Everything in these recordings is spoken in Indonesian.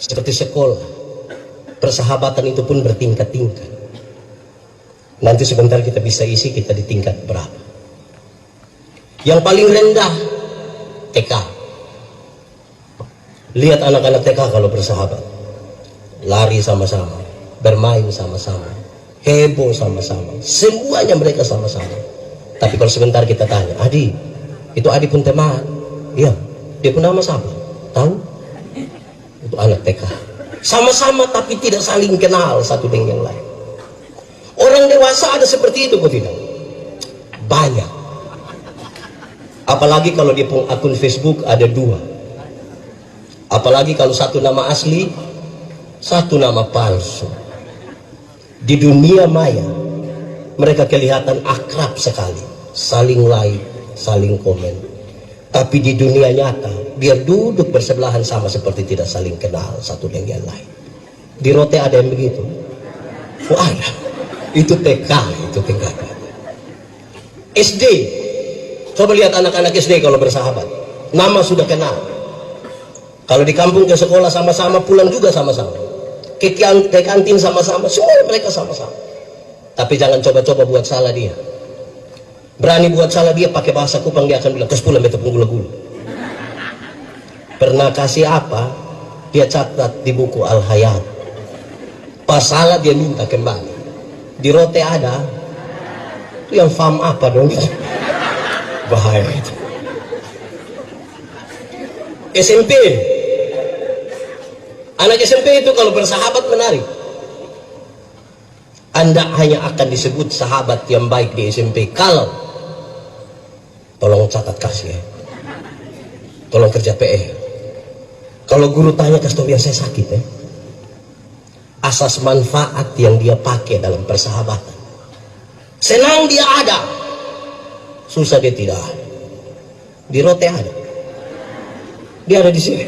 Seperti sekolah, persahabatan itu pun bertingkat-tingkat. Nanti sebentar kita bisa isi kita di tingkat berapa. Yang paling rendah TK. Lihat anak-anak TK kalau bersahabat, lari sama-sama, bermain sama-sama, heboh sama-sama, semuanya mereka sama-sama. Tapi kalau sebentar kita tanya, Adi, itu Adi pun teman? Iya. Dia pun nama siapa? Tahu? Itu anak TK. Sama-sama tapi tidak saling kenal satu dengan yang lain. Orang dewasa ada seperti itu kok tidak? Banyak. Apalagi kalau di akun Facebook ada 2. Apalagi kalau satu nama asli, satu nama palsu. Di dunia maya mereka kelihatan akrab sekali, saling like, saling komen. Tapi di dunia nyata biar duduk bersebelahan sama seperti tidak saling kenal satu dengan yang lain. Di Rote ada yang begitu? Oh ada. Itu TK, itu tingkatan. SD, coba lihat anak-anak SD kalau bersahabat, nama sudah kenal. Kalau di kampung ke sekolah sama-sama, pulang juga sama-sama, ke kantin sama-sama, semua mereka sama-sama. Tapi jangan coba-coba buat salah dia. Berani buat salah dia pakai bahasa Kupang, dia akan bilang, terus pulang beta penggula-gula. Pernah kasih apa, dia catat di buku Al-Hayat. Pas salah dia minta kembali. Di Rote ada, itu yang faham apa dong? Bahaya itu. SMP, anak SMP itu kalau bersahabat menarik. Anda hanya akan disebut sahabat yang baik di SMP kalau, tolong catat kasih ya, tolong kerja PR. Kalau guru tanya, kasih tahu yang saya sakit ya. Asas manfaat yang dia pakai dalam persahabatan. Senang dia ada, susah dia tidak ada. Di Rote ada, dia ada di sini.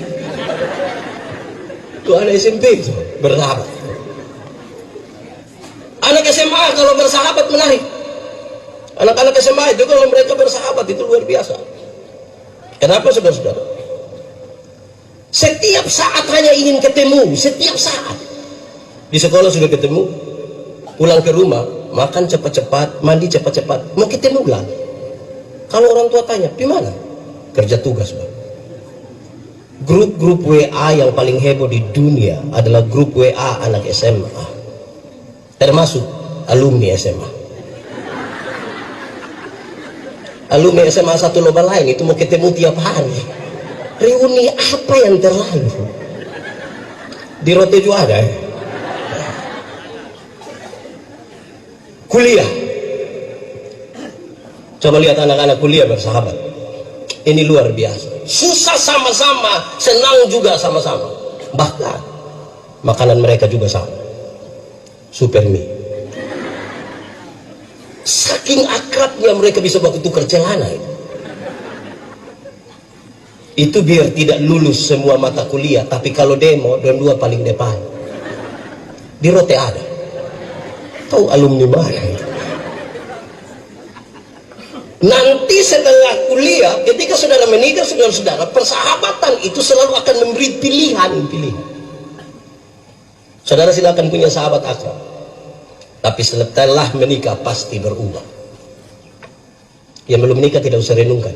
Itu ada SMP itu bersahabat. Anak SMA kalau bersahabat menarik. Anak-anak SMA itu kalau mereka bersahabat itu luar biasa. Kenapa saudara-saudara? Setiap saat hanya ingin ketemu, setiap saat. Di sekolah sudah ketemu, pulang ke rumah, makan cepat-cepat, mandi cepat-cepat, mau ketemu lagi. Kalau orang tua tanya, di mana? Kerja tugas, Bang. Grup-grup WA yang paling heboh di dunia adalah grup WA anak SMA, termasuk alumni SMA. Alumni SMA satu lomba lain itu mau ketemu tiap hari. Reuni apa yang terlalu? Di Rote juga ada ya? Kuliah, coba lihat anak-anak kuliah bersahabat. Ini luar biasa. Susah sama-sama, senang juga sama-sama. Bahkan makanan mereka juga sama. Super mie. Saking akrabnya mereka bisa baku tukar celana itu. Itu biar tidak lulus semua mata kuliah, tapi kalau demo, dua paling depan. Di Rote ada. Tahu alumni mana itu? Nanti setelah kuliah, ketika saudara menikah, saudara-saudara, persahabatan itu selalu akan memberi pilihan. Saudara silakan punya sahabat akrab, tapi setelah menikah pasti berubah. Yang belum menikah tidak usah renungkan,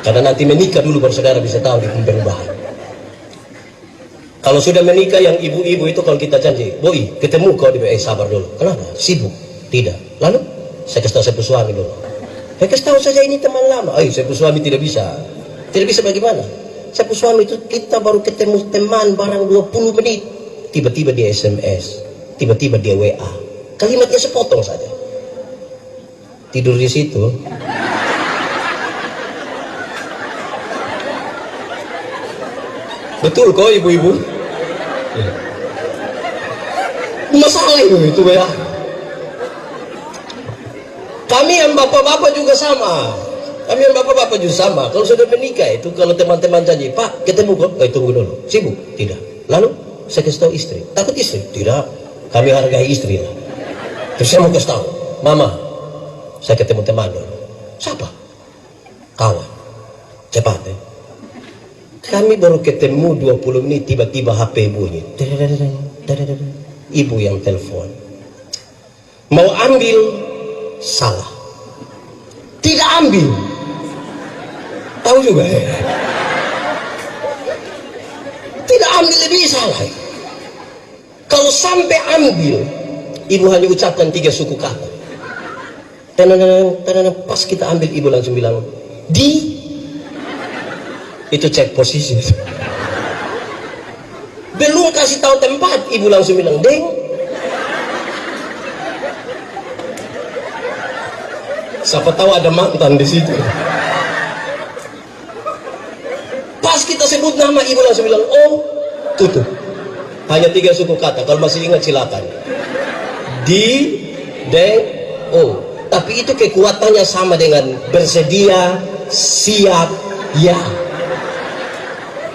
karena nanti menikah dulu baru saudara bisa tahu di perubahan. Kalau sudah menikah yang ibu-ibu itu kalau kita janji, Boy, ketemu kau di sabar dulu. Kenapa? Sibuk? Tidak. Lalu saya kasih tahu saya suami dulu. Saya kasih tahu saja ini teman lama. Saya suami tidak bisa. Tidak bisa bagaimana? Saya suami itu kita baru ketemu teman barang 20 menit. Tiba-tiba dia SMS, tiba-tiba dia WA. Kalimatnya sepotong saja. Tidur di situ. Betul kok ibu-ibu? Ya. Masalah itu ya. Kami yang bapak-bapak juga sama. Kalau sudah menikah itu, kalau teman-teman janji, Pak ketemu kok, tunggu dulu. Sibuk? Tidak. Lalu saya kasih tahu istri. Takut istri? Tidak. Kami hargai istri lah. Terus saya mau kasih tahu, Mama, saya ketemu teman dulu. Siapa? Kawan. Cepat ya. Kami baru ketemu 20 menit, tiba-tiba HP bunyi. Ibu yang telepon. Mau ambil, salah. Tidak ambil. Tahu juga ya? Tidak ambil lebih salah. Kalau sampai ambil, ibu hanya ucapkan 3 suku kata. Pas kita ambil, ibu langsung bilang, itu cek posisi. Belum kasih tahu tempat, ibu langsung bilang, deng. Siapa tahu ada mantan di situ. Pas kita sebut nama, ibu langsung bilang, oh, tutup. Hanya 3 suku kata, kalau masih ingat silakan. Deng, oh. Tapi itu kekuatannya sama dengan bersedia, siap, ya.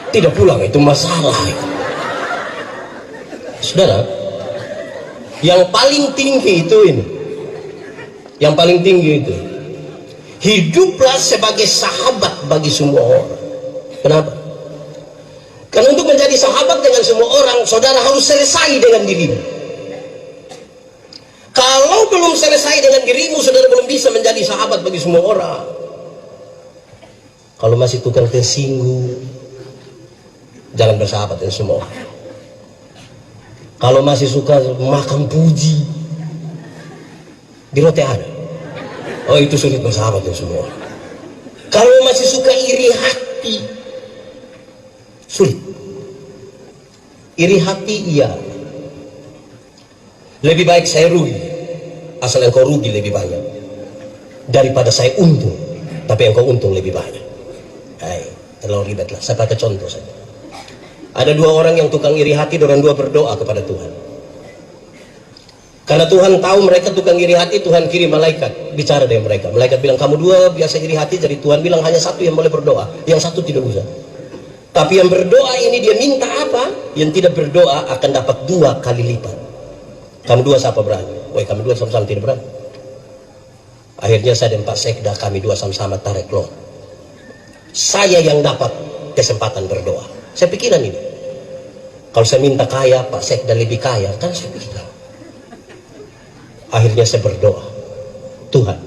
Tidak pulang, itu masalah. Saudara, yang paling tinggi itu ini. Yang paling tinggi itu. Hiduplah sebagai sahabat bagi semua orang. Kenapa? Karena untuk menjadi sahabat dengan semua orang, saudara harus selesai dengan dirimu. Kalau belum selesai dengan dirimu, saudara belum bisa menjadi sahabat bagi semua orang. Kalau masih tukang tersinggung, jangan bersahabat dengan semua orang. Kalau masih suka makan puji, di roti ada. Oh, itu sulit bersahabat dengan semua orang. Kalau masih suka iri hati, sulit. Iri hati, iya. Lebih baik saya rugi, asal engkau rugi lebih banyak, daripada saya untung tapi engkau untung lebih banyak. Hai, terlalu ribet lah. Saya pakai contoh saja. Ada 2 orang yang tukang iri hati, orang 2 berdoa kepada Tuhan. Karena Tuhan tahu mereka tukang iri hati, Tuhan kirim malaikat bicara dengan mereka. Malaikat bilang, kamu 2 biasa iri hati, jadi Tuhan bilang hanya 1 yang boleh berdoa, yang 1 tidak usah. Tapi yang berdoa ini dia minta apa? Yang tidak berdoa akan dapat 2 kali lipat. Kamu 2 siapa berani? Woi, kami 2 sama-sama tidak berani. Akhirnya saya dan Pak Sekda, kami 2 sama-sama tarik loh. Saya yang dapat kesempatan berdoa. Saya pikiran ini. Kalau saya minta kaya, Pak Sekda lebih kaya, kan saya pikiran. Akhirnya saya berdoa, Tuhan,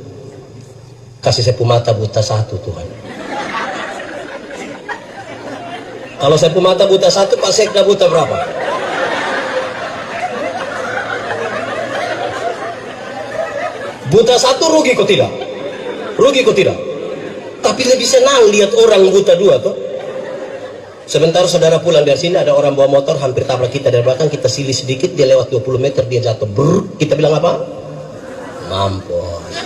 kasih saya mata buta 1 Tuhan. Kalau saya mata buta 1, Pak Sekda buta berapa? Buta 1 rugi kok tidak? Rugi kok tidak? Tapi lebih senang lihat orang buta 2 toh. Sebentar saudara pulang dari sini, ada orang bawa motor hampir tabrak kita dari belakang, kita silih sedikit, dia lewat 20 meter, dia jatuh. Brrr, kita bilang apa? Mampus.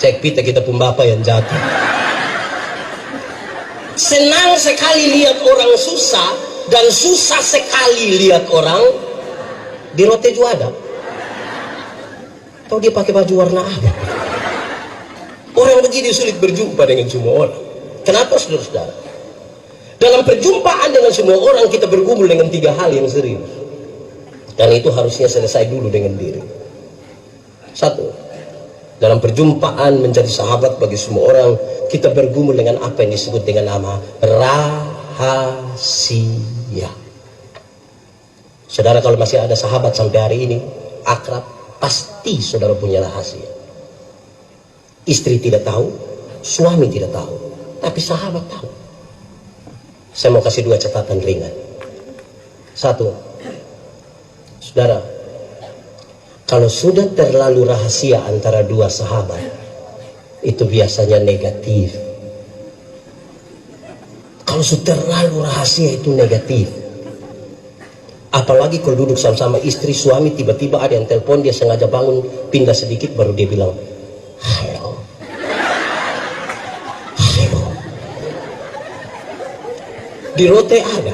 Cek kita pun bapak yang jatuh. Senang sekali lihat orang susah, dan susah sekali lihat orang di roti juada. Tahu dia pakai baju warna apa? Orang begini sulit berjumpa dengan semua orang. Kenapa saudara-saudara? Dalam perjumpaan dengan semua orang kita bergumul dengan 3 hal yang serius. Dan itu harusnya selesai dulu dengan diri. 1. Dalam perjumpaan menjadi sahabat bagi semua orang, kita bergumul dengan apa yang disebut dengan nama rahasia. Saudara, kalau masih ada sahabat sampai hari ini, akrab, pasti saudara punya rahasia. Istri tidak tahu, suami tidak tahu, tapi sahabat tahu. Saya mau kasih 2 catatan ringan. 1, saudara, kalau sudah terlalu rahasia antara 2 sahabat, itu biasanya negatif. Kalau sudah terlalu rahasia itu negatif. Apalagi kalau duduk sama-sama istri, suami, tiba-tiba ada yang telepon, dia sengaja bangun, pindah sedikit, baru dia bilang, halo. Halo. Di rote ada.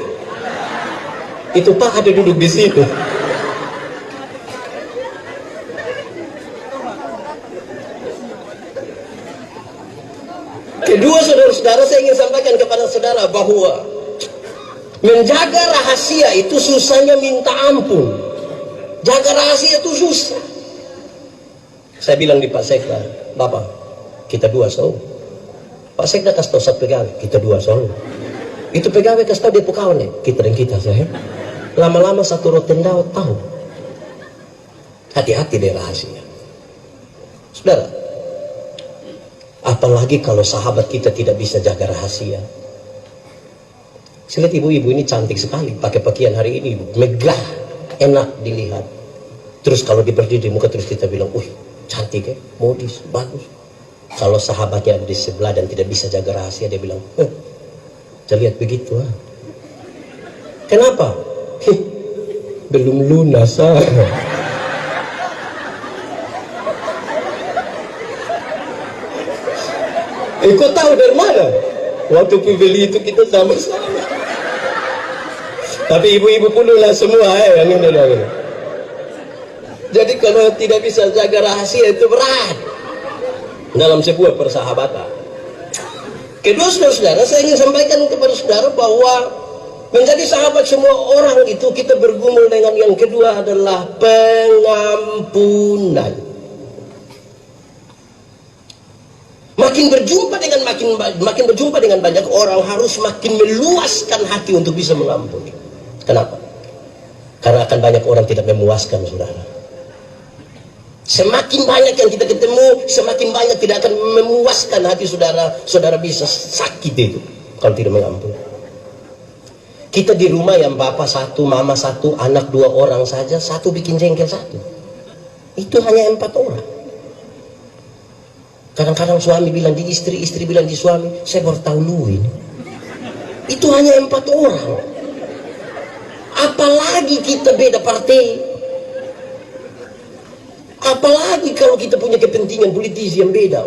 Itu Pak ada duduk di situ. Kedua, saudara-saudara, saya ingin sampaikan kepada saudara bahwa menjaga rahasia itu susahnya minta ampun. Jaga rahasia itu susah. Saya bilang di Pak Sekda, Bapak, kita 2 selalu. Pak Sekda kasih tahu 1 kali, kita 2 selalu. Itu pegawai kasih tahu dia kawan ya, kita dan kita saya. Lama-lama satu rotendau tahu. Hati-hati deh rahasia. Saudara, apalagi kalau sahabat kita tidak bisa jaga rahasia. Saya lihat ibu-ibu ini cantik sekali, pakai pakaian hari ini, megah, enak dilihat. Terus kalau berdiri di muka terus kita bilang, cantik ya, modis, bagus. Kalau sahabatnya ada di sebelah dan tidak bisa jaga rahasia, dia bilang, saya lihat begitu. Kenapa? Belum lunas. Kau tahu dari mana? Waktu beli itu kita sama-sama. Tapi ibu-ibu puluh semua yang ini. Jadi kalau tidak bisa jaga rahasia itu berat dalam sebuah persahabatan. Kedua, saudara, saya ingin sampaikan kepada saudara bahwa menjadi sahabat semua orang itu kita bergumul dengan yang kedua adalah pengampunan. Makin berjumpa dengan banyak orang harus makin meluaskan hati untuk bisa mengampuni. Kenapa? Karena akan banyak orang tidak memuaskan saudara. Semakin banyak yang kita ketemu, semakin banyak tidak akan memuaskan hati saudara. Saudara bisa sakit itu kalau tidak mengampuni. Kita di rumah yang bapak satu, mama satu, anak 2 orang saja, satu bikin jengkel satu. Itu hanya 4 orang. Kadang-kadang suami bilang di istri, istri bilang di suami, saya baru tahu lu ini. Itu hanya 4 orang. Apalagi kita beda partai. Apalagi kalau kita punya kepentingan politis yang beda.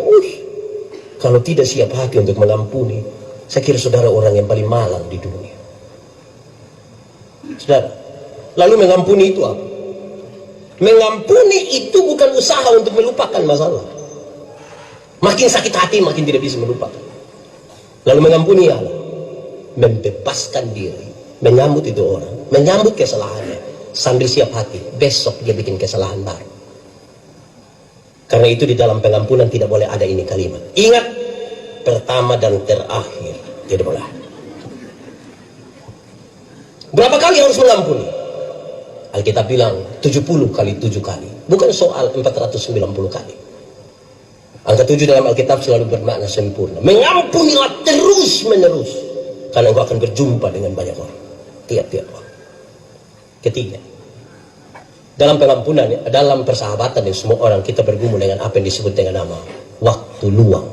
Kalau tidak siap hati untuk mengampuni, saya kira saudara orang yang paling malang di dunia. Saudara, lalu mengampuni itu apa? Mengampuni itu bukan usaha untuk melupakan masalah. Makin sakit hati, makin tidak bisa melupakan. Lalu mengampuni Allah, membebaskan diri, menyambut itu orang, menyambut kesalahannya, sambil siap hati, besok dia bikin kesalahan baru. Karena itu di dalam pengampunan tidak boleh ada ini kalimat. Ingat, pertama dan terakhir, tidak boleh. Berapa kali harus mengampuni? Alkitab bilang 70 kali 7 kali. Bukan soal 490 kali. Angka 7 dalam Alkitab selalu bermakna sempurna. Mengampunilah terus menerus, karena engkau akan berjumpa dengan banyak orang. Tiap-tiap orang. Ketiga, dalam pengampunan, dalam persahabatan dengan semua orang, kita bergumul dengan apa yang disebut dengan nama waktu luang.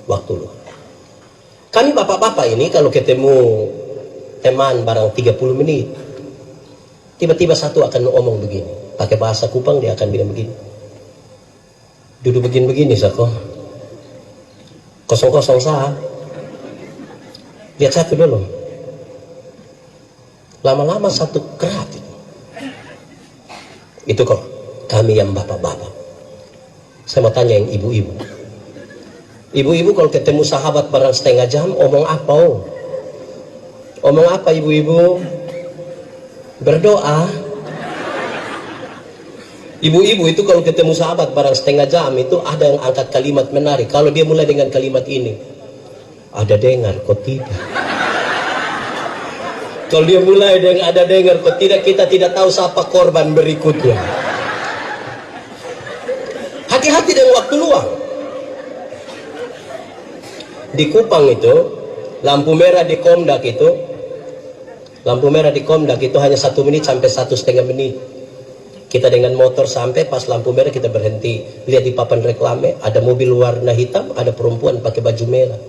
Waktu luang. Kami bapak-bapak ini kalau ketemu teman barang 30 menit, tiba-tiba satu akan ngomong begini, pakai bahasa Kupang dia akan bilang begini, duduk begini sako, kosong-kosong sah, lihat satu dulu, lama-lama satu kerat itu kok kami yang bapak-bapak. Saya mau tanya yang ibu-ibu, ibu-ibu kalau ketemu sahabat barang setengah jam omong apa? Omong apa ibu-ibu? Berdoa. Ibu-ibu itu kalau ketemu sahabat barang setengah jam itu ada yang angkat kalimat menarik. Kalau dia mulai dengan kalimat ini, ada dengar kok tidak. Kalau dia mulai dengan ada dengar kok tidak, kita tidak tahu siapa korban berikutnya. Hati-hati dengan waktu luang. Di Kupang itu, lampu merah di Komdak itu, lampu merah di Komdak itu hanya 1 menit sampai 1,5 menit. Kita dengan motor sampai, pas lampu merah kita berhenti. Lihat di papan reklame, ada mobil warna hitam, ada perempuan pakai baju merah.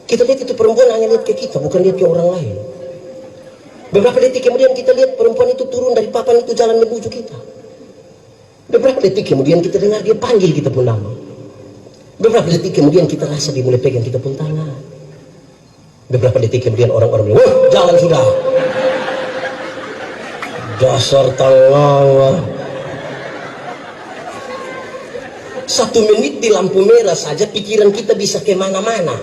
Kita lihat itu perempuan hanya lihat ke kita, bukan lihat ke orang lain. Beberapa detik kemudian kita lihat perempuan itu turun dari papan itu jalan menuju kita. Beberapa detik kemudian kita dengar dia panggil kita pun nama. Beberapa detik kemudian kita rasa dia mulai pegang kita pun tangan. Beberapa detik kemudian orang-orang bilang, wah jangan sudah. Dasar tanggawa. 1 menit di lampu merah saja pikiran kita bisa kemana-mana.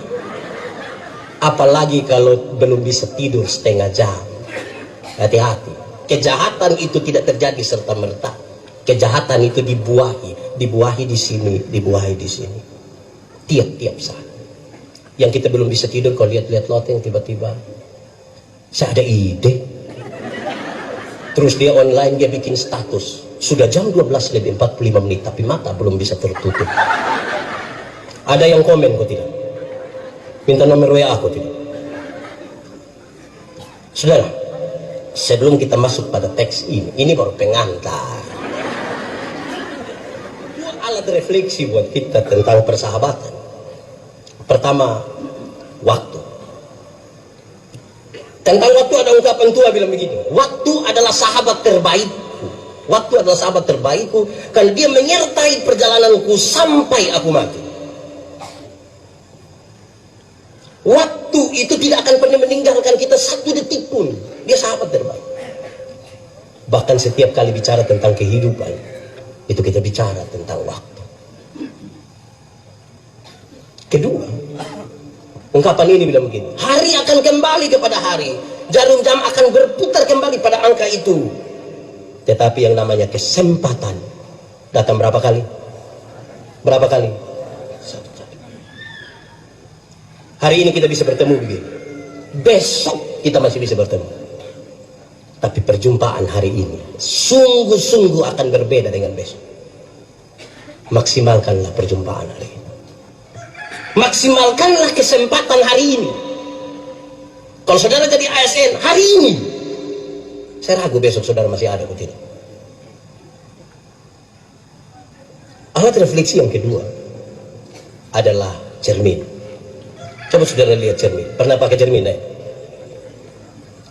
Apalagi kalau belum bisa tidur setengah jam. Hati-hati. Kejahatan itu tidak terjadi serta-merta. Kejahatan itu dibuahi di sini, dibuahi di sini. Tiap-tiap saat. Yang kita belum bisa tidur kalau lihat-lihat loteng tiba-tiba Saya ada ide. Terus dia online, dia bikin status. Sudah jam 12 lebih 45 menit, tapi mata belum bisa tertutup. Ada yang komen kok tidak? Minta nomor WA aku tidak? Saudara, sebelum kita masuk pada teks ini baru pengantar. Dua alat refleksi buat kita tentang persahabatan. Pertama, waktu. Tentang waktu ada ungkapan tua bilang begini, waktu adalah sahabat terbaikku. Waktu adalah sahabat terbaikku karena dia menyertai perjalananku sampai aku mati. Waktu itu tidak akan pernah meninggalkan kita satu detik pun. Dia sahabat terbaik. Bahkan setiap kali bicara tentang kehidupan, itu kita bicara tentang waktu. Kedua, ungkapan ini bilang begini, hari akan kembali kepada hari, jarum jam akan berputar kembali pada angka itu. Tetapi yang namanya kesempatan datang berapa kali? Berapa kali? Satu kali. Hari ini kita bisa bertemu begini, besok kita masih bisa bertemu. Tapi perjumpaan hari ini sungguh-sungguh akan berbeda dengan besok. Maksimalkanlah perjumpaan hari ini. Maksimalkanlah kesempatan hari ini. Kalau saudara jadi ASN hari ini, saya ragu besok saudara masih ada atau tidak. Alat refleksi yang kedua adalah cermin. Coba saudara lihat cermin. Pernah pakai cermin ya?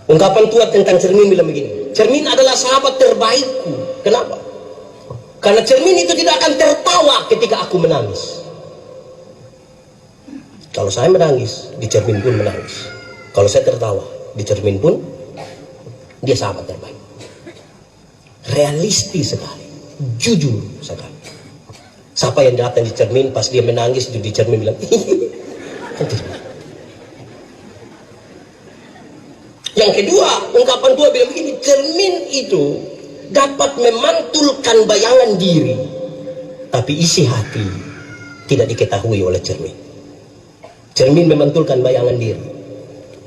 Ungkapan tua tentang cermin bilang begini, cermin adalah sahabat terbaikku. Kenapa? Karena cermin itu tidak akan tertawa ketika aku menangis. Kalau saya menangis, di cermin pun menangis. Kalau saya tertawa, di cermin pun dia sahabat terbaik. Realistis sekali, jujur sekali. Siapa yang datang di cermin pas dia menangis di cermin bilang, yang kedua, ungkapan tua bilang begini, cermin itu dapat memantulkan bayangan diri, tapi isi hati tidak diketahui oleh cermin. Cermin memantulkan bayangan diri,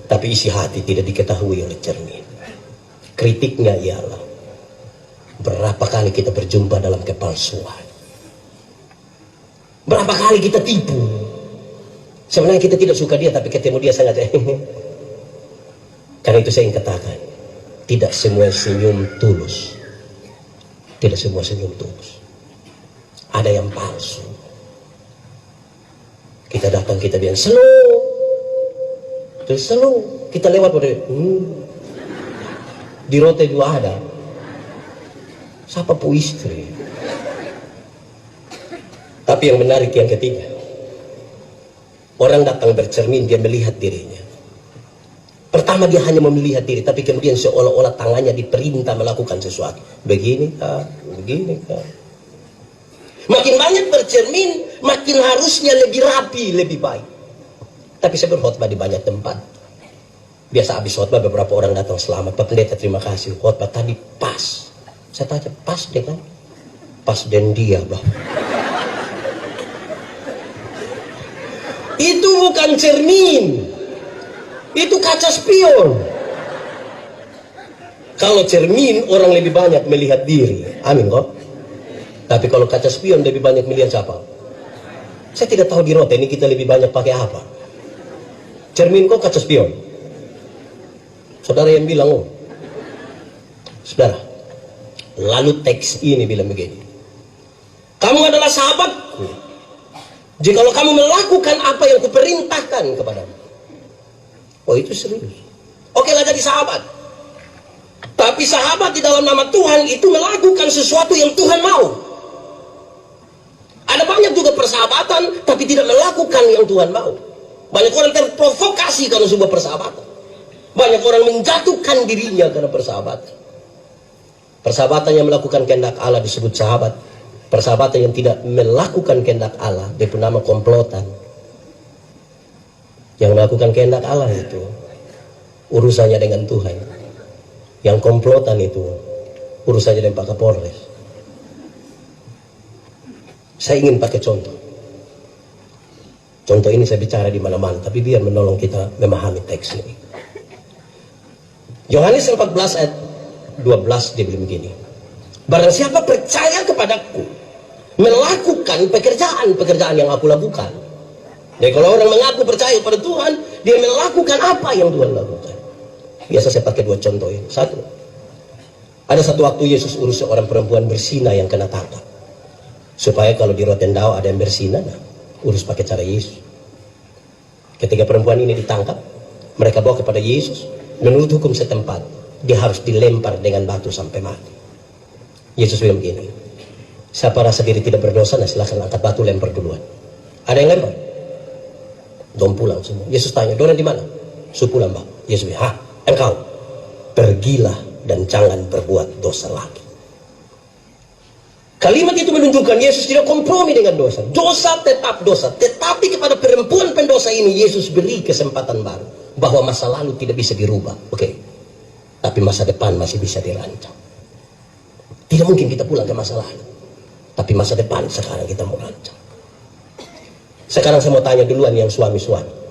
tapi isi hati tidak diketahui oleh cermin. Kritiknya ialah berapa kali kita berjumpa dalam kepalsuan, berapa kali kita tipu. Sebenarnya kita tidak suka dia, tapi ketemu dia sangat karena itu saya ingin katakan, tidak semua senyum tulus. Tidak semua senyum tulus. Ada yang palsu. Kita datang, kita bilang slow, terus slow, kita lewat pada di rote juga ada. Siapa pu istri? Tapi yang menarik yang ketiga, orang datang bercermin, dia melihat dirinya. Pertama dia hanya melihat diri, tapi kemudian seolah-olah tangannya diperintah melakukan sesuatu. Begini kah? Begini kah? Makin banyak bercermin, makin harusnya lebih rapi, lebih baik. Tapi saya berkhotbah di banyak tempat. Biasa habis khotbah beberapa orang datang, selamat Pak Pendeta, terima kasih. Khotbah tadi pas. Saya tanya, pas deh kan? Pas dan dia, bah. Itu bukan cermin. Itu kaca spion. Kalau cermin orang lebih banyak melihat diri, amin kok. Tapi kalau kaca spion lebih banyak melihat siapa? Saya tidak tahu di rote ini kita lebih banyak pakai apa. Cermin kok kaca spion. Saudara yang bilang, oh. Saudara, lalu teks ini bilang begini, kamu adalah sahabatku jikalau kamu melakukan apa yang kuperintahkan kepadamu. Oh itu serius. Oke lah jadi sahabat. Tapi sahabat di dalam nama Tuhan itu melakukan sesuatu yang Tuhan mau. Ada banyak juga persahabatan tapi tidak melakukan yang Tuhan mau. Banyak orang terprovokasi karena sebuah persahabatan. Banyak orang menjatuhkan dirinya karena persahabatan. Persahabatan yang melakukan kehendak Allah disebut sahabat. Persahabatan yang tidak melakukan kehendak Allah dia pun nama komplotan. Yang melakukan kehendak Allah itu urusannya dengan Tuhan. Yang komplotan itu urusannya dengan Pak Kapolres. Saya ingin pakai contoh. Contoh ini saya bicara di mana-mana, tapi biar menolong kita memahami teks ini. Yohanes 14 ayat 12 dia bilang begini, barang siapa percaya kepadaku, melakukan pekerjaan yang aku lakukan. Jadi kalau orang mengaku percaya pada Tuhan, dia melakukan apa yang Tuhan lakukan. Biasa saya pakai dua contoh ini. Satu, ada satu waktu Yesus urus seorang perempuan berzina yang kena tangkap. Supaya kalau di Rotendao ada yang berzina, nah, urus pakai cara Yesus. Ketika perempuan ini ditangkap, mereka bawa kepada Yesus. Menurut hukum setempat, dia harus dilempar dengan batu sampai mati. Yesus bilang begini, siapa rasa diri tidak berdosa, nah silahkan angkat batu lempar duluan. Ada yang lempar? Dong pulang semua. Yesus tanya, dorang di mana? Su pulang, Bang. Yesus bilang, engkau pergilah dan jangan berbuat dosa lagi. Kalimat itu menunjukkan Yesus tidak kompromi dengan dosa. Dosa tetap dosa. Tetapi kepada perempuan pendosa ini Yesus beri kesempatan baru. Bahwa masa lalu tidak bisa dirubah. Oke. Tapi masa depan masih bisa dirancang. Tidak mungkin kita pulang ke masa lalu. Tapi masa depan sekarang kita mau rancang. Sekarang saya mau tanya duluan yang suami-suami.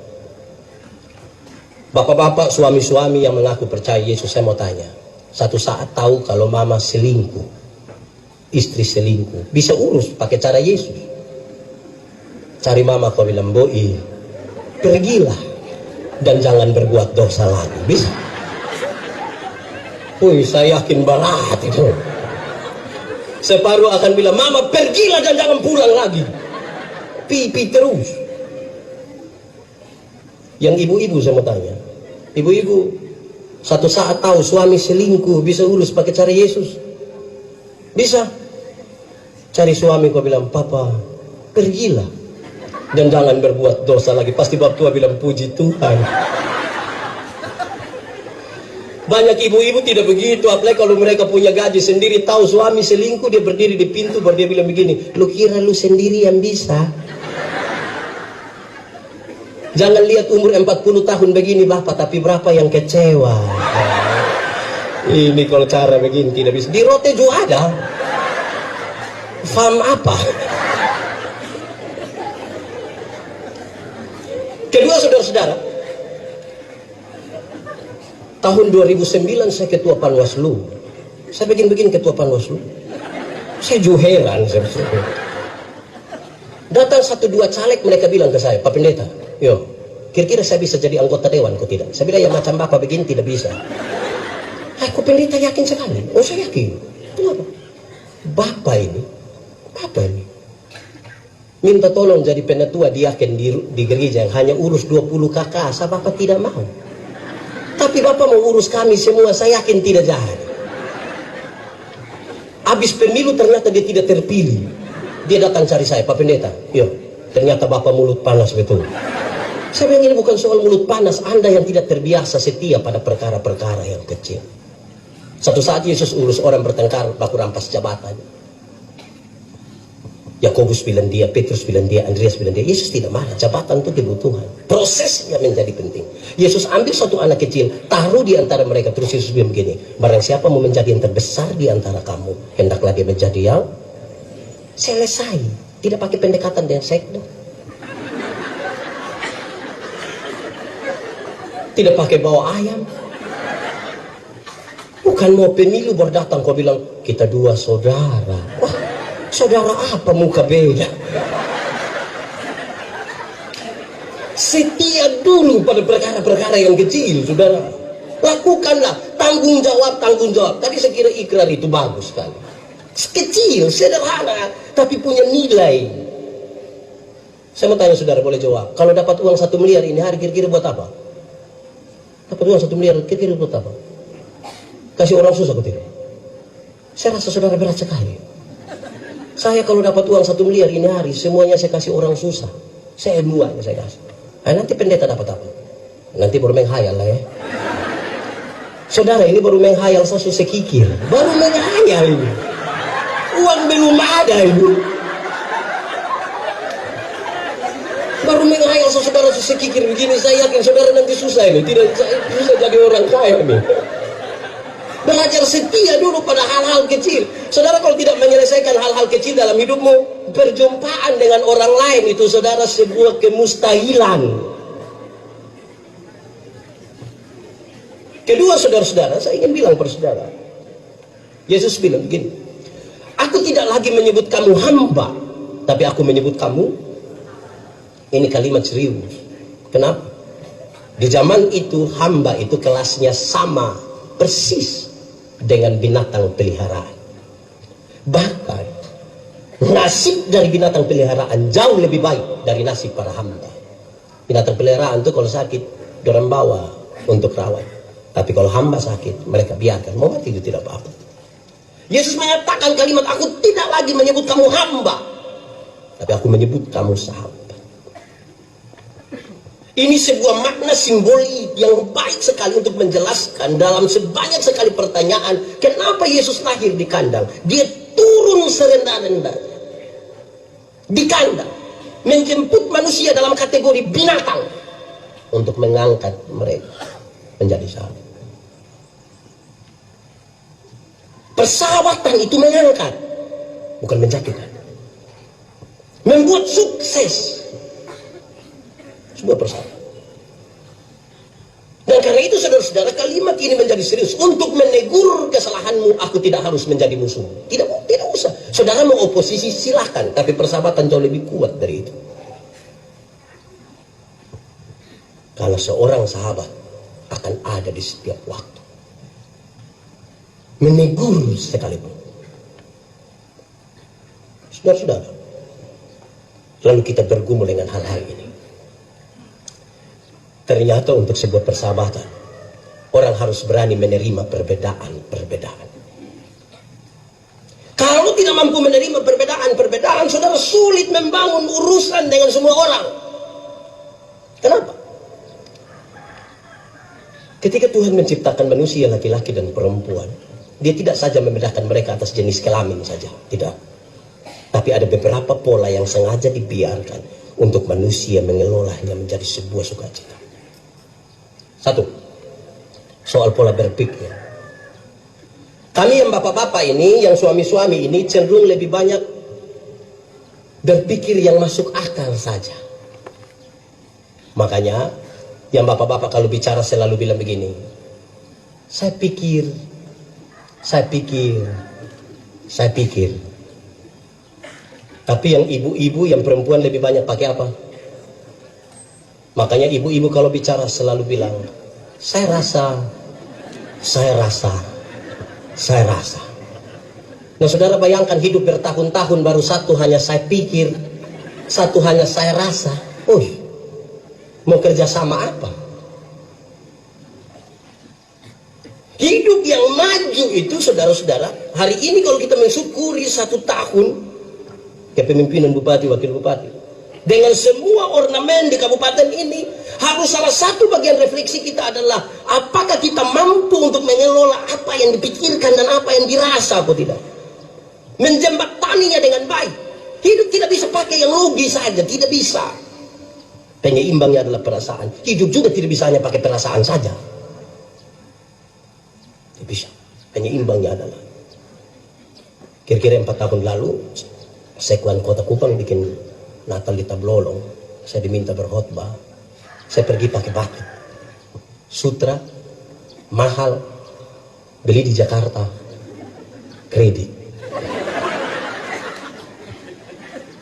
Bapak-bapak, suami-suami yang mengaku percaya Yesus, saya mau tanya. Satu saat tahu kalau mama selingkuh, istri selingkuh, bisa urus pakai cara Yesus. Cari mama, kau bilang, Boi, pergilah dan jangan berbuat dosa lagi. Bisa? Saya yakin berat itu. Separuh akan bilang, mama pergilah dan jangan pulang lagi. Pipi terus. Yang ibu-ibu saya mau tanya, ibu-ibu satu saat tahu suami selingkuh, bisa urus pakai cara Yesus? Bisa? Cari suami, kau bilang, papa pergilah dan jangan berbuat dosa lagi. Pasti bab tua bilang, puji Tuhan. Banyak ibu-ibu tidak begitu, apalagi kalau mereka punya gaji sendiri, tahu suami selingkuh, dia berdiri di pintu, baru dia bilang begini, lu kira lu sendiri yang bisa? Jangan lihat umur 40 tahun begini bapak, tapi berapa yang kecewa. Ini kalau cara begini tidak bisa. Di Rote juga ada. Faham apa? Kedua, saudara-saudara, tahun 2009 saya ketua Panwaslu. Saya begini ketua Panwaslu. Saya juga heran. Datang 1-2 caleg, mereka bilang ke saya, Pak Pendeta, yo, kira-kira saya bisa jadi anggota dewan, kok tidak? Saya bilang, ya macam bapak begini tidak bisa. Kok Pendeta yakin sekali? Oh, saya yakin. Kenapa? Bapak ini minta tolong jadi penatua diaken di gereja yang hanya urus 20 kakak. Saya bapak tidak mau. Tapi bapak mau urus kami semua, saya yakin tidak jahat. Habis pemilu ternyata dia tidak terpilih. Dia datang cari saya, Pak Pendeta, yo, ternyata bapak mulut panas betul. Saya bilang, ini bukan soal mulut panas, Anda yang tidak terbiasa setia pada perkara-perkara yang kecil. Satu saat Yesus urus orang bertengkar, baku rampas jabatan. Yakobus bilang dia, Petrus bilang dia, Andreas bilang dia. Yesus tidak marah, jabatan itu kebutuhan. Prosesnya menjadi penting. Yesus ambil suatu anak kecil, taruh di antara mereka. Terus Yesus bilang begini, barang siapa mau menjadi yang terbesar di antara kamu, hendaklah dia menjadi yang selesai. Tidak pakai pendekatan dengan sekda. Tidak pakai bawa ayam. Bukan mau pemilu baru datang kau bilang kita dua saudara. Wah, saudara apa muka beda? Setia dulu pada perkara-perkara yang kecil, saudara. Lakukanlah, tanggung jawab. Tadi saya kira ikrar itu bagus sekali. Kecil, sederhana, tapi punya nilai. Saya mau tanya saudara, boleh jawab. Kalau dapat uang 1 miliar ini hari kira-kira buat apa? Dapat uang 1 miliar kira-kira buat apa? Kasih orang susah atau tidak? Saya rasa saudara berat sekali. Saya kalau dapat uang 1 miliar ini hari, semuanya saya kasih orang susah. Saya semuanya saya kasih. Nanti pendeta dapat apa? Nanti baru menghayal lah ya. Saudara, ini baru menghayal, saya susah kikir. Baru menghayal ini. Uang belum ada ini. Baru menghayal, saudara susah kikir begini. Saya yakin saudara nanti susah ini. Tidak susah jadi orang kaya ini. Belajar setia dulu pada hal-hal kecil. Saudara kalau tidak menyelesaikan hal-hal kecil dalam hidupmu, perjumpaan dengan orang lain itu saudara sebuah kemustahilan. Kedua, saudara-saudara, saya ingin bilang pada saudara, Yesus bilang begini, aku tidak lagi menyebut kamu hamba, tapi aku menyebut kamu, ini kalimat serius. Kenapa? Di zaman itu hamba itu kelasnya sama persis dengan binatang peliharaan. Bahkan nasib dari binatang peliharaan jauh lebih baik dari nasib para hamba. Binatang peliharaan itu kalau sakit dorang bawa untuk rawat, tapi kalau hamba sakit mereka biarkan, mau mati itu tidak apa-apa. Yesus menyatakan kalimat, aku tidak lagi menyebut kamu hamba, tapi aku menyebut kamu sahabat. Ini sebuah makna simbolik yang baik sekali untuk menjelaskan dalam sebanyak sekali pertanyaan, kenapa Yesus lahir di kandang. Dia turun serendah-rendahnya di kandang, menjemput manusia dalam kategori binatang untuk mengangkat mereka menjadi sahabat. Persahabatan itu mengangkat, bukan menjatuhkan. Membuat sukses sebuah persahabatan. Dan karena itu saudara-saudara, kalimat ini menjadi serius. Untuk menegur kesalahanmu, aku tidak harus menjadi musuh. Tidak usah. Saudara mau oposisi silahkan, tapi persahabatan jauh lebih kuat dari itu. Karena seorang sahabat akan ada di setiap waktu, menegur sekalipun. Saudara-saudara, lalu kita bergumul dengan hal-hal ini. Ternyata untuk sebuah persahabatan, orang harus berani menerima perbedaan-perbedaan. Kalau tidak mampu menerima perbedaan-perbedaan, saudara, sulit membangun urusan dengan semua orang. Kenapa? Ketika Tuhan menciptakan manusia laki-laki dan perempuan, Dia tidak saja membedakan mereka atas jenis kelamin saja, tidak. Tapi ada beberapa pola yang sengaja dibiarkan untuk manusia mengelolanya menjadi sebuah sukacita. Satu, soal pola berpikir. Kami yang bapak-bapak ini, yang suami-suami ini cenderung lebih banyak berpikir yang masuk akal saja. Makanya yang bapak-bapak kalau bicara selalu bilang begini, saya pikir. Tapi yang ibu-ibu, yang perempuan lebih banyak pakai apa? Makanya ibu-ibu kalau bicara selalu bilang, saya rasa. Nah saudara bayangkan hidup bertahun-tahun baru satu hanya saya pikir, satu hanya saya rasa. Mau kerja sama apa? Hidup yang maju itu saudara-saudara, hari ini kalau kita mensyukuri 1 tahun kepemimpinan bupati, wakil bupati, dengan semua ornamen di kabupaten ini, harus salah satu bagian refleksi kita adalah apakah kita mampu untuk mengelola apa yang dipikirkan dan apa yang dirasa atau tidak, menjembataninya dengan baik. Hidup tidak bisa pakai yang logis saja, tidak bisa. Penyeimbangnya adalah perasaan. Hidup juga tidak bisa hanya pakai perasaan saja, tidak bisa. Penyeimbangnya adalah, kira-kira 4 tahun lalu Sekuan Kota Kupang bikin Natal di Tablolong, saya diminta berkhotbah. Saya pergi pakai batik sutra mahal, beli di Jakarta, kredit.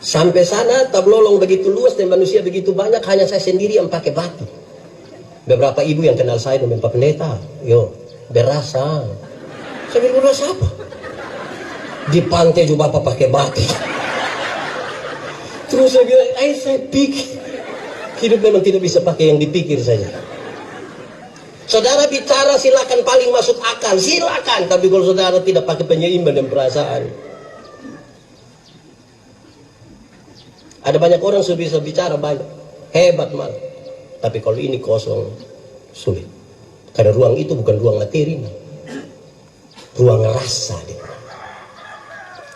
Sampai sana Tablolong begitu luas dan manusia begitu banyak, hanya saya sendiri yang pakai batik. Beberapa ibu yang kenal saya dengan Pak Pendeta, yo berasa. Saya bilang, berasa apa? Di pantai juga Bapak pakai batik. Terus saya bilang, saya pikir hidup memang tidak bisa pakai yang dipikir saja. Saudara bicara silakan, paling masuk akal silakan, tapi kalau saudara tidak pakai penyeimbang dan perasaan, ada banyak orang sudah bisa bicara banyak, hebat malah, tapi kalau ini kosong, sulit. Karena ruang itu bukan ruang materi, ruang rasa.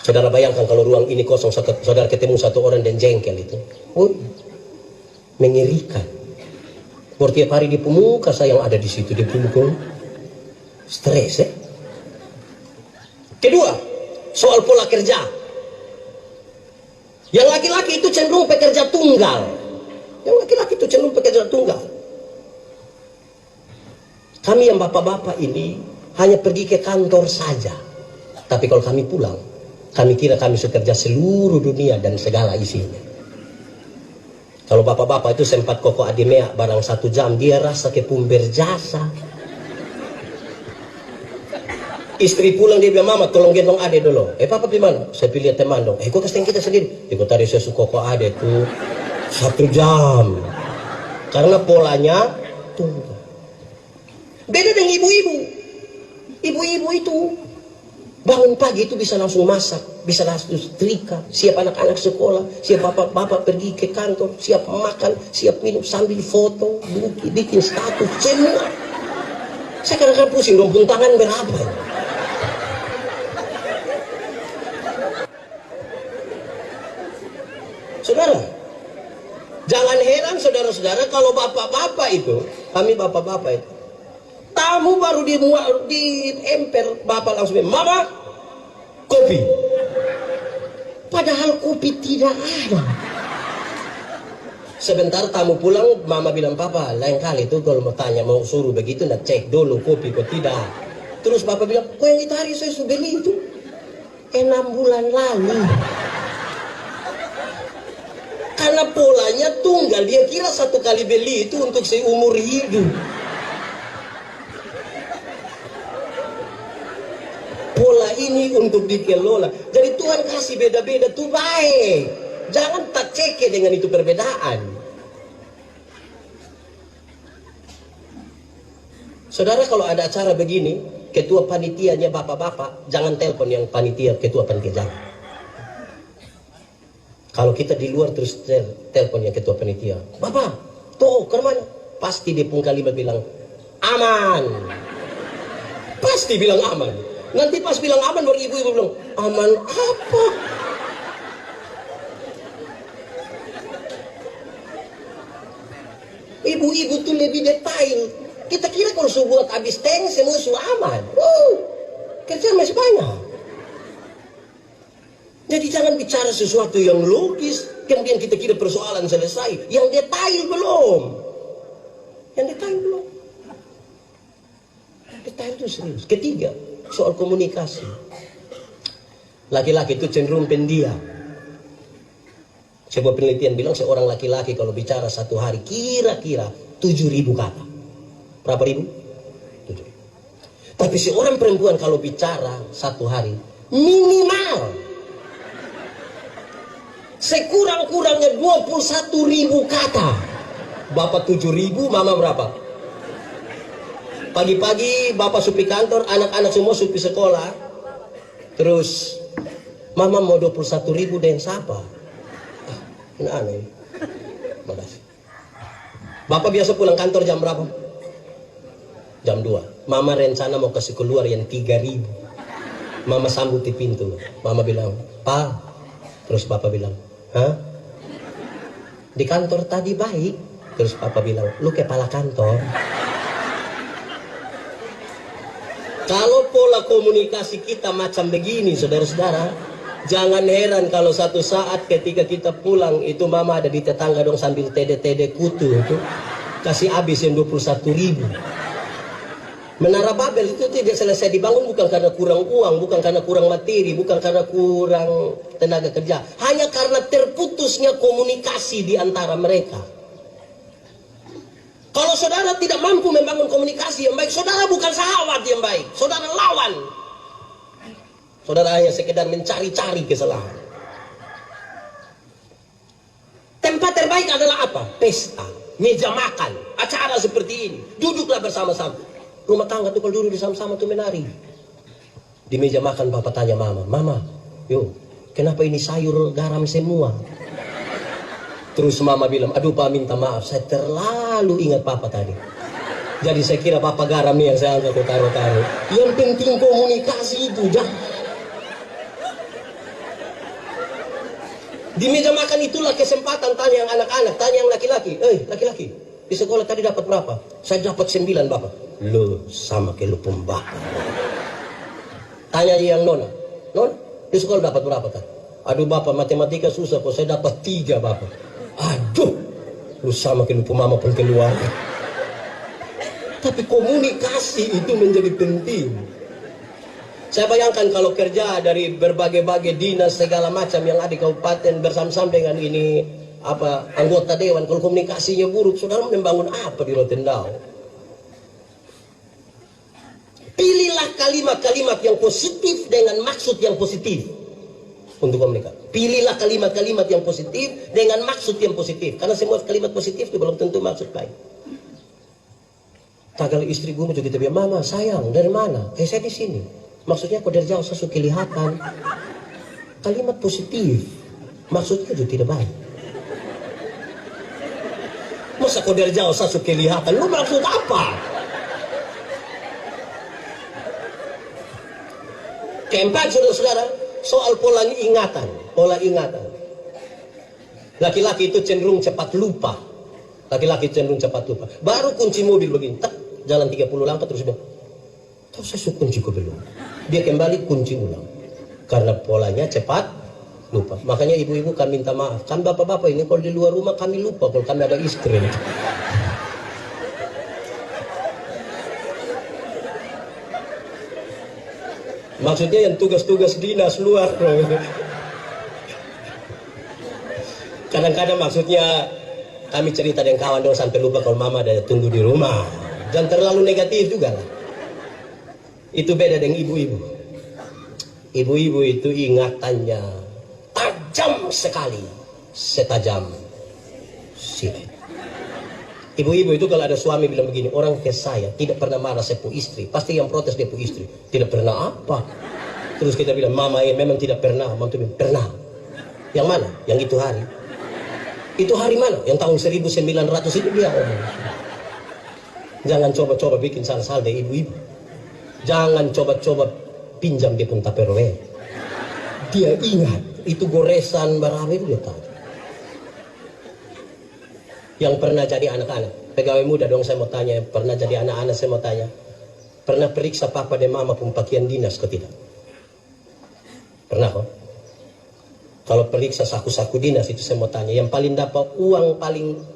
Saudara bayangkan kalau ruang ini kosong, saudara ketemu satu orang dan jengkel itu, mengerikan. Tiap hari di pemuka saya yang ada di situ, dia pukul, stres. Kedua, soal pola kerja. Yang laki-laki itu cenderung pekerja tunggal. Kami yang bapak-bapak ini hanya pergi ke kantor saja. Tapi kalau kami pulang, kami kira kami sekerja seluruh dunia dan segala isinya. Kalau bapak-bapak itu sempat koko adimea barang 1 jam, dia rasa kepun berjasa. Istri pulang dia bilang, mama tolong gendong ade dulu. Papa gimana? Saya pilih teman dong. Kok kasih kita sendiri? Ikut tadi saya suka kok ade tuh 1 jam. Karena polanya tunggu. Beda dengan ibu-ibu. Ibu-ibu itu bangun pagi itu bisa langsung masak, bisa langsung setrika, siap anak-anak sekolah, siap bapak-bapak pergi ke kantor, siap makan, siap minum sambil foto, bikin status, semua. Saya kadang-kadang pusing, dong buntangan berapa? Saudara, jangan heran saudara-saudara kalau bapak-bapak itu, kami bapak-bapak itu, tamu baru di emper, bapak langsung bilang, mama, kopi. Padahal kopi tidak ada. Sebentar tamu pulang, mama bilang, papa, lain kali itu kalau mau tanya, mau suruh begitu, nak cek dulu kopi kok tidak. Terus bapak bilang, kok yang itu hari saya sudah beli itu 6 bulan lalu. Karena polanya tunggal, dia kira 1 kali beli itu untuk seumur hidup. Pola ini untuk dikelola. Jadi Tuhan kasih beda-beda tuh baik. Jangan tak ceke dengan itu perbedaan. Saudara, kalau ada acara begini, ketua panitianya bapak-bapak, jangan telepon yang panitia, ketua panitia, jangan. Kalau kita di luar terus telepon yang ketua panitia, bapak, tuh ke mana? Pasti dia pun kalimat bilang, aman. Pasti bilang aman. Nanti pas bilang aman, baru ibu-ibu bilang, aman apa? Ibu-ibu tuh lebih detail. Kita kira kalau buat habis tank semua sudah aman. Kerjaan masih banyak. Jadi jangan bicara sesuatu yang logis, kemudian kita kira persoalan selesai. Yang detail belum. Yang detail belum. Detail itu serius. Ketiga, soal komunikasi. Laki-laki itu cenderung pendiam. Sebuah penelitian bilang seorang laki-laki kalau bicara 1 hari kira-kira 7.000 kata. Berapa ribu? 7.000. Tapi seorang perempuan kalau bicara 1 hari minimal sekurang-kurangnya 21.000 kata. Bapak 7.000, mama berapa? Pagi-pagi bapak supi kantor, anak-anak semua supi sekolah. Terus mama mau 21.000 dan siapa? Ini aneh. Makasih. Bapak biasa pulang kantor jam berapa? Jam 2. Mama rencana mau kasih keluar yang 3.000. Mama sambut di pintu. Mama bilang, "Pa." Terus bapak bilang, "Hah? Di kantor tadi baik." Terus papa bilang, "Lu kepala kantor." Kalau pola komunikasi kita macam begini, saudara-saudara, jangan heran kalau satu saat ketika kita pulang itu mama ada di tetangga dong sambil tede-tede kutu itu kasih habis yang 21.000. Menara Babel itu tidak selesai dibangun bukan karena kurang uang, bukan karena kurang materi, bukan karena kurang tenaga kerja, hanya karena terputusnya komunikasi di antara mereka. Kalau saudara tidak mampu membangun komunikasi yang baik, saudara bukan sahabat yang baik, saudara lawan. Saudara hanya sekedar mencari-cari kesalahan. Tempat terbaik adalah apa? Pesta, meja makan, acara seperti ini. Duduklah bersama-sama. Rumah tangga tuh kalau duduk bersama-sama tuh menari. Di meja makan bapak tanya mama, "Mama, yuk, kenapa ini sayur garam semua?" Terus mama bilang, "Aduh pak, minta maaf, saya terlalu ingat papa tadi. Jadi saya kira papa garam nih yang saya angkat taruh-taruh." Yang penting komunikasi itu, jangan. Di meja makan itulah kesempatan tanya yang anak-anak, tanya yang laki-laki. Laki-laki, di sekolah tadi dapat berapa?" "Saya dapat 9 bapak." "Lu sama kayak lu pembakar." Tanya yang nona, "Nona, di sekolah dapat berapa kan?" "Aduh bapak, matematika susah kok, saya dapat 3 bapak." "Aduh, lu sama kayak lu pemama pun keluar." Tapi komunikasi itu menjadi penting. Saya bayangkan kalau kerja dari berbagai-bagai dinas segala macam yang ada di kabupaten bersama-sama dengan ini anggota dewan, kalau komunikasinya buruk, saudara membangun apa di Rotendao? Pilihlah kalimat-kalimat yang positif dengan maksud yang positif untuk komunikasi. Pilihlah kalimat-kalimat yang positif dengan maksud yang positif, karena semua kalimat positif itu belum tentu maksud baik. Kalau istri gue juga kita bilang, mama sayang dari mana? Saya di sini. Maksudnya kok dari jauh saya kelihatan. Kalimat positif, maksudnya juga tidak baik. Masa kok dari jauh saya kelihatan? Lu maksud apa? Keempat, saudara-saudara, soal pola ingatan. Pola ingatan. Laki-laki itu cenderung cepat lupa. Laki-laki cenderung cepat lupa. Baru kunci mobil begini, tak, jalan 30 langkah terus bilang, tahu saya kunci kok belum. Dia kembali kunci ulang. Karena polanya cepat lupa. Makanya ibu-ibu kami minta maaf. Kan bapak-bapak ini kalau di luar rumah kami lupa kalau kami ada istri. Maksudnya yang tugas-tugas dinas luar. Kadang-kadang maksudnya kami cerita dengan kawan dong sampai lupa kalau mama ada tunggu di rumah. Jangan terlalu negatif juga lah. Itu beda dengan ibu-ibu. Ibu-ibu itu ingatannya tajam sekali, setajam silet. Ibu-ibu itu kalau ada suami bilang begini, orang ke saya tidak pernah marah saya pu istri, pasti yang protes dia pu istri. Tidak pernah apa? Terus kita bilang, mama ya memang tidak pernah. Mantu bilang, pernah. Yang mana? Yang itu hari. Itu hari mana? Yang tahun 1900 itu dia omong. Jangan coba-coba bikin salah-salah deh ibu-ibu. Jangan coba-coba pinjam dia pun Tupperware. Dia ingat itu goresan berapa itu dia tahu. Yang pernah jadi anak-anak, pegawai muda dong saya mau tanya, pernah jadi anak-anak saya mau tanya, pernah periksa papa dan mama pun pakaian dinas ke tidak? Pernah kok? Kalau periksa saku-saku dinas itu saya mau tanya, yang paling dapat uang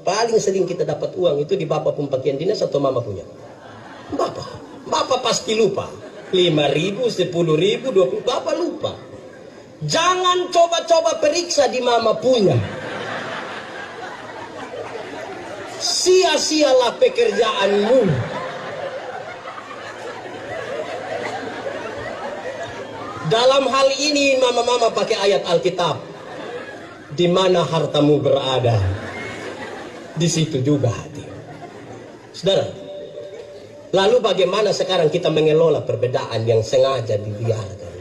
paling sering kita dapat uang itu di bapak pun pakaian dinas atau mama punya? Bapak pasti lupa. 5.000, 10.000, 20.000, bapak lupa. Jangan coba-coba periksa di mama punya. Sia-sialah pekerjaanmu. Dalam hal ini mama-mama pakai ayat Alkitab. Di mana hartamu berada, di situ juga hati. Saudara, lalu bagaimana sekarang kita mengelola perbedaan yang sengaja dibiarkan?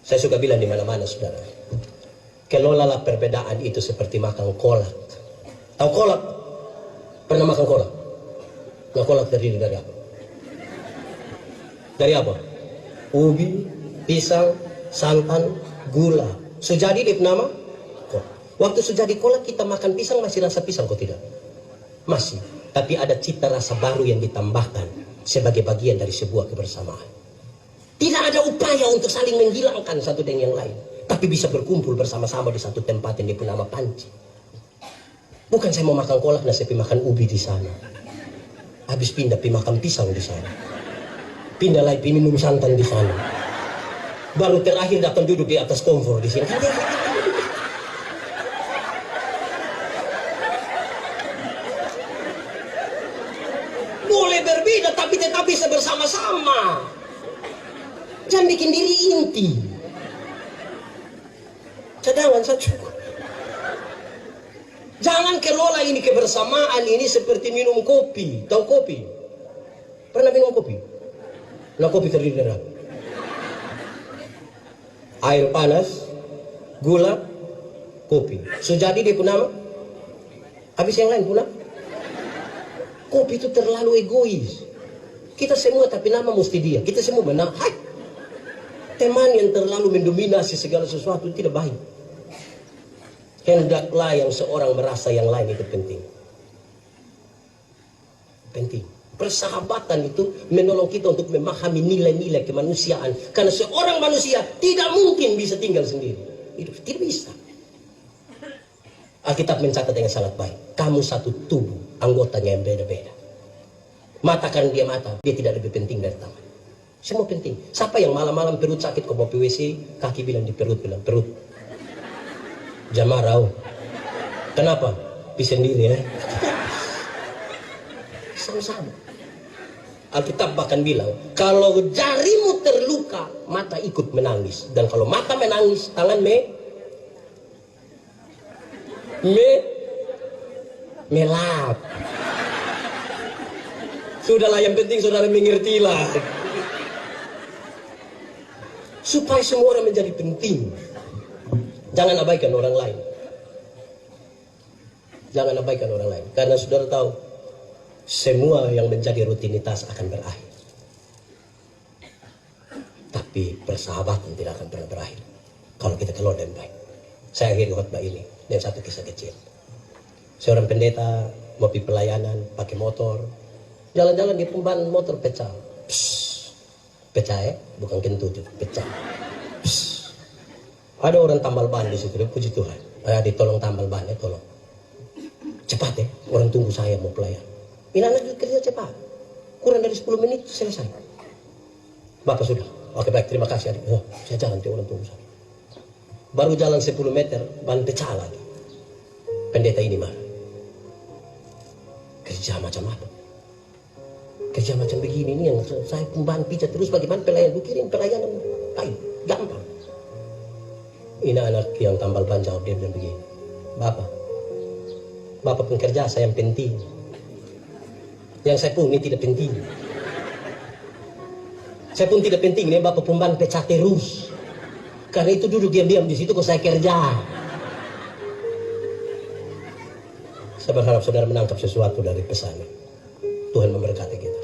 Saya suka bilang di mana-mana, saudara. Kelolalah perbedaan itu seperti makan kolak. Tahu kolak? Pernah makan kolak? Nah, kolak terdiri dari apa? Dari apa? Ubi, pisang, santan, gula. Sejadi dia nama kolak. Waktu sejadi kolak kita makan pisang masih rasa pisang kok tidak? Masih. Tapi ada cita rasa baru yang ditambahkan sebagai bagian dari sebuah kebersamaan. Tidak ada upaya untuk saling menghilangkan satu dengan yang lain, tapi bisa berkumpul bersama-sama di satu tempat yang bernama panci. Bukan saya mau makan kolak, nah saya makan ubi di sana. Habis pindah makan pisang di sana. Pindah lagi minum santan di sana. Baru terakhir datang duduk di atas kompor di sini. Boleh berbeda tapi tetap bisa bersama-sama. Jangan bikin diri inti. Cadangan saja cukup. Jangan kelola ini kebersamaan ini seperti minum kopi. Tahu kopi? Pernah minum kopi? Nah, kopi terdiri dari apa? Air panas, gula, kopi. Sejadi dia pun nama. Habis yang lain pun nama. Kopi itu terlalu egois. Kita semua tapi nama mesti dia. Kita semua benar. Hai. Teman yang terlalu mendominasi segala sesuatu tidak baik. Hendaklah yang seorang merasa yang lain itu penting. Penting. Persahabatan itu menolong kita untuk memahami nilai-nilai kemanusiaan. Karena seorang manusia tidak mungkin bisa tinggal sendiri. Itu tidak bisa. Alkitab mencatat dengan sangat baik. Kamu satu tubuh, anggotanya yang beda-beda. Mata kan dia mata, dia tidak lebih penting dari tangan. Semua penting. Siapa yang malam-malam perut sakit kok mau PWC, kaki bilang di perut, bilang perut. Jamarau. Kenapa? Pi sendiri ya. Sama-sama. Alkitab bahkan bilang, kalau jarimu terluka, mata ikut menangis. Dan kalau mata menangis, tangan melap. Sudahlah, yang penting saudara mengertilah. Supaya semua orang menjadi penting. Jangan abaikan orang lain. Jangan abaikan orang lain. Karena saudara tahu, semua yang menjadi rutinitas akan berakhir. Tapi persahabatan tidak akan pernah berakhir kalau kita kelola dengan baik. Saya akhiri khotbah ini dengan satu kisah kecil. Seorang pendeta mau pergi pelayanan pakai motor. Jalan-jalan di ban motor pecah. Pecah ya, bukan kentut, pecah. Ada orang tambal ban di situ, puji Tuhan. Ditolong tambal ban ya, tolong. Cepat ya, orang tunggu saya mau pelayan. Ini anak kerja cepat. Kurang dari 10 menit selesai. Bapak sudah. Oke baik, terima kasih adik. Oh, saya jalan, orang tunggu saya. Baru jalan 10 meter, ban pecah lagi. Pendeta ini marah. Kerja macam apa? Kerja macam begini ini yang saya pemban pijat terus, bagaimana pelayan? Kirim pelayanan lain, gampang. Ini anak yang tambal ban jawab, dia bilang begini, Bapak pekerja saya yang penting. Yang saya pun ini tidak penting. Saya pun tidak penting, ini Bapak pemban pecah terus. Karena itu duduk diam-diam di situ kok saya kerja. Saya berharap saudara menangkap sesuatu dari pesan. Tuhan memberkati kita.